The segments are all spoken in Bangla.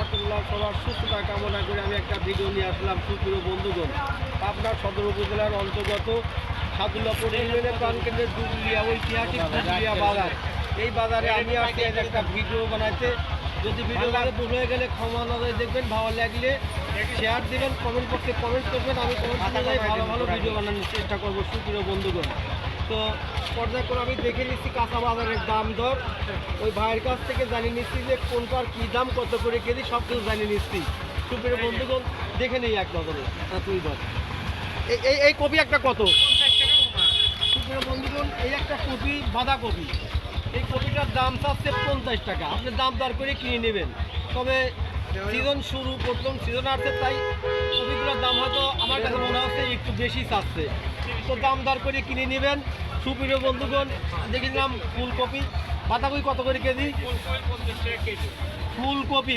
রহমতুল্লাহ। সবার সুস্থতা কামনা করে আমি একটা ভিডিও নিয়ে আসলাম। সুপ্রিয় বন্ধুগণ, পাবনা সদর উপজেলার অন্তর্গত সাদুল্লাপুর ইউনিয়নের প্রাণকেন্দ্রের দুবলিয়া ঐতিহাসিক দুবলিয়া বাজার। এই বাজারে আমি আসছি একটা ভিডিও বানাইতে। যদি ভিডিও বানাতে ভুল হয়ে গেলে ক্ষমা নজরে দেখবেন, ভালো লাগলে শেয়ার দেবেন, কমেন্ট করতে কমেন্ট করবেন। আমি কমেন্ট অনুযায়ী ভালো ভালো ভিডিও বানানোর চেষ্টা করবো সুপ্রিয় বন্ধুগণ। তো পর্যায়ক্রমে আমি দেখে নিচ্ছি কাঁচা বাজারের দাম দর, ওই ভাইয়ের কাছ থেকে জানিয়ে নিচ্ছি যে কোনটার কী দাম, কত করে কেজি, সব কিছু জানিয়ে নিচ্ছি সুপ্রিয় বন্ধুগণ। দেখে নেই এক নজরে। তুই ধর এই কপি একটা কত সুপ্রিয় বন্ধুগণ? এই একটা কপি বাঁধাকপি, এই কপিটার দাম চাচ্ছে 50 টাকা। আপনি দাম দর করে কিনে নেবেন। তবে সিজন শুরু, প্রথম সিজন আসছে, তাই কপিগুলোর দাম হয়তো আমার কাছে মনে হচ্ছে একটু বেশি চাচ্ছে। তো দাম দর করে কিনে নেবেন সুপ্রিয় বন্ধুগণ। দেখেছিলাম ফুলকপি, বাঁধাকপি কত করে কেজি? ফুলকপি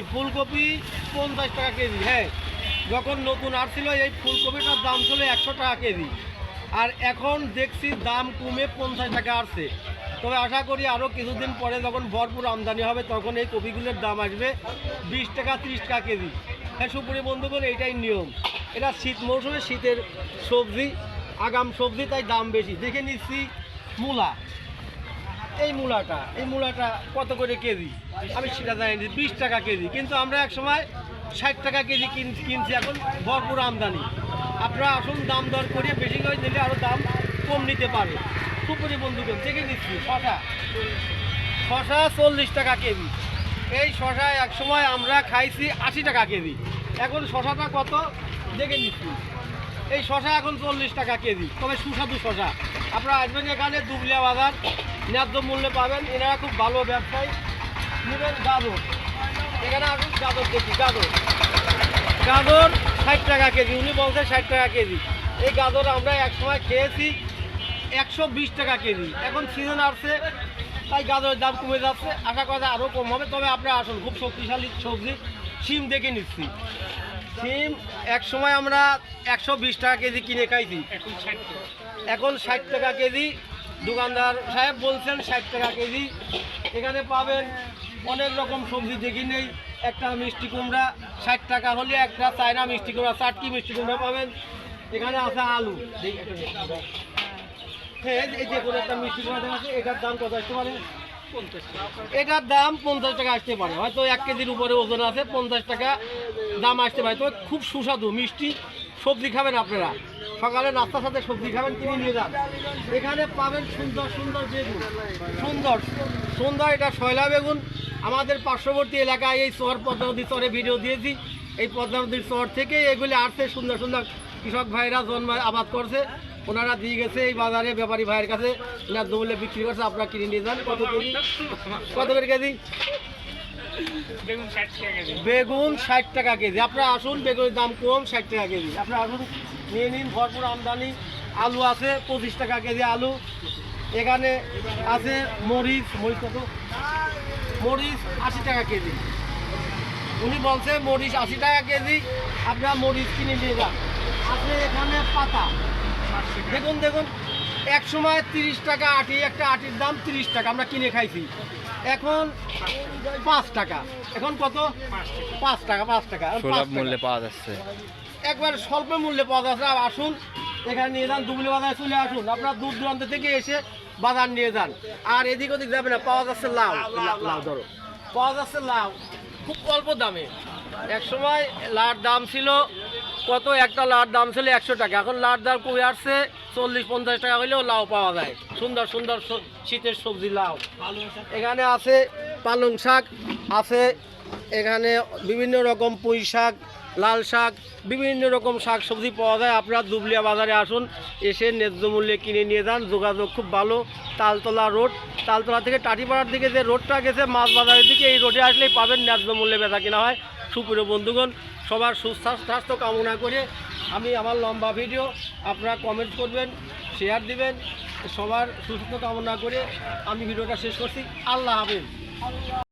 50 টাকা কেজি। হ্যাঁ, যখন নতুন আসছিল এই ফুলকপিটার দাম ছিল 100 টাকা কেজি, আর এখন দেখছি দাম কমে 50 টাকা আসছে। তবে আশা করি আরও কিছুদিন পরে যখন ভরপুর আমদানি হবে তখন এই কপিগুলোর দাম আসবে 20 টাকা 30 টাকা কেজি। হ্যাঁ সুপ্রিয় বন্ধুগণ, এইটাই নিয়ম। এটা শীত মৌসুমে শীতের সবজি, আগাম সবজি, তাই দাম বেশি। দেখে নিচ্ছি মূলা। এই মূলাটা কত করে কেজি? আমি সেটা জানি 20 টাকা কেজি, কিন্তু আমরা এক সময় 60 টাকা কেজি কিনছি। এখন ভরপুর আমদানি। আপনারা আসুন, দাম দর করে বেশি করে নিলে আরও দাম কম নিতে পারে সুপ্রিয় বন্ধুগণ। দেখে নিচ্ছি শশা 40 টাকা কেজি। এই শশা এক সময় আমরা খাইছি 80 টাকা কেজি। এখন শশাটা কত দেখে নিচ্ছি। এই শশা এখন 40 টাকা কেজি, তবে সুস্বাদু শশা। আপনারা আসবেন এখানে দুবলিয়া বাজার, ন্যায্য মূল্যে পাবেন। এনারা খুব ভালো ব্যবসায়ী। নেবেন গাজর, এখানে আসুন গাজর দেখি। গাজর 60 টাকা কেজি, উনি বলছে 60 টাকা কেজি। এই গাজর আমরা এক সময় খেয়েছি 120 টাকা কেজি। এখন সিজন আসছে, তাই গাজরের দাম কমে যাচ্ছে। আশা করা যায় আরও কম হবে। তবে আপনারা আসুন, খুব শক্তিশালী সবজি। শিম দেখে নিচ্ছি। শিম এক সময় আমরা 120 টাকা কেজি কিনে খাইছি, এখন 60 টাকা কেজি। দোকানদার সাহেব বলছেন 60 টাকা কেজি। এখানে পাবেন অনেক রকম সবজি। দেখি নেই, একটা মিষ্টি কুমড়া 60 টাকা হলে একটা চায়না মিষ্টি কুমড়া, চাটকি মিষ্টি কুমড়া পাবেন। এখানে আছে আলু। হ্যাঁ, এই যে কোনো একটা মিষ্টি কুমড়া দেখা আছে, এটার দাম কত আসতে পারে? 50 টাকা। এটার দাম 50 টাকা আসতে পারে, হয়তো 1 কেজির উপরে ওজন আছে। 50 টাকা দাম আসতে পারে। তো খুব সুস্বাদু মিষ্টি সবজি খাবেন আপনারা, সকালে নাস্তার সাথে সবজি খাবেন, কিনে নিয়ে যান। এখানে পাবেন সুন্দর সুন্দর বেগুন, সুন্দর এটা শৈলা বেগুন। আমাদের পার্শ্ববর্তী এলাকায় এই চর, পদ্মা নদীর চরে ভিডিও দিয়েছি। এই পদ্মা নদীর চর থেকে এগুলি আসছে। সুন্দর সুন্দর কৃষক ভাইরা আবাদ করছে, ওনারা দিয়ে গেছে এই বাজারে ব্যাপারী ভাইয়ের কাছে। ন্যায্য মূল্যে বিক্রি করছে, আপনারা কিনে নিয়ে যান। কত কেজি? কত করে কেজি? বেগুন 60 টাকা কেজি। আপনারা আসুন, বেগুনের দাম কম, 60 টাকা কেজি। আপনারা আসুন, নিয়ে নিন, ভরপুর আমদানি। আলু আছে 25 টাকা কেজি আলু। এখানে আছে মরিচ কত? মরিচ 80 টাকা কেজি। উনি বলছে মরিচ 80 টাকা কেজি, আপনারা মরিচ কিনে নিয়ে যান। আছে এখানে পাতা, দেখুন এক সময় 30 টাকা আটি, একটা আটির দাম 30 টাকা আমরা কিনে খাইছি। এখন 5 টাকা। এখন কত? 5 টাকা সুলভ মূল্যে পাওয়া যাচ্ছে, একবার স্বল্প মূল্যে পাওয়া যাচ্ছে। আসুন এখানে নিয়ে যান, দুবলি বাজারে চলে আসুন। আপনারা দূর দূরান্ত থেকে এসে বাজার নিয়ে যান। আর এদিক ওদিক যাবে না। পাওয়া যাচ্ছে লাউ, ধরো পাওয়া যাচ্ছে লাউ খুব অল্প দামে। এক সময় লাউর দাম ছিল কত? একটা লাউর দাম ছিল 100 টাকা। এখন লাউর দাম কমে আসছে 40-50 টাকা হলেও লাউ পাওয়া যায়। সুন্দর সুন্দর শীতের সবজি লাউ। এখানে আছে পালং শাক আছে, এখানে বিভিন্ন রকম পুঁই শাক, লাল শাক, বিভিন্ন রকম শাক সবজি পাওয়া যায়। আপনারা দুবলিয়া বাজারে আসুন, এসে ন্যায্য মূল্যে কিনে নিয়ে যান। যোগাযোগ খুব ভালো। তালতলা রোড, তালতলা থেকে টাটিপাড়ার দিকে যে রোডটা গেছে মাছ বাজারের দিকে, এই রোডে আসলেই পাবেন, ন্যায্য মূল্যে বেচা কিনা হয়। সুপ্রিয় বন্ধুগণ, সবার সুস্বাস্থ্য কামনা করে আমি আমার লম্বা ভিডিও, আপনারা কমেন্ট করবেন, শেয়ার দিবেন। সবার সুস্বাস্থ্য কামনা করে আমি ভিডিওটা শেষ করছি। আল্লাহ হাফেজ।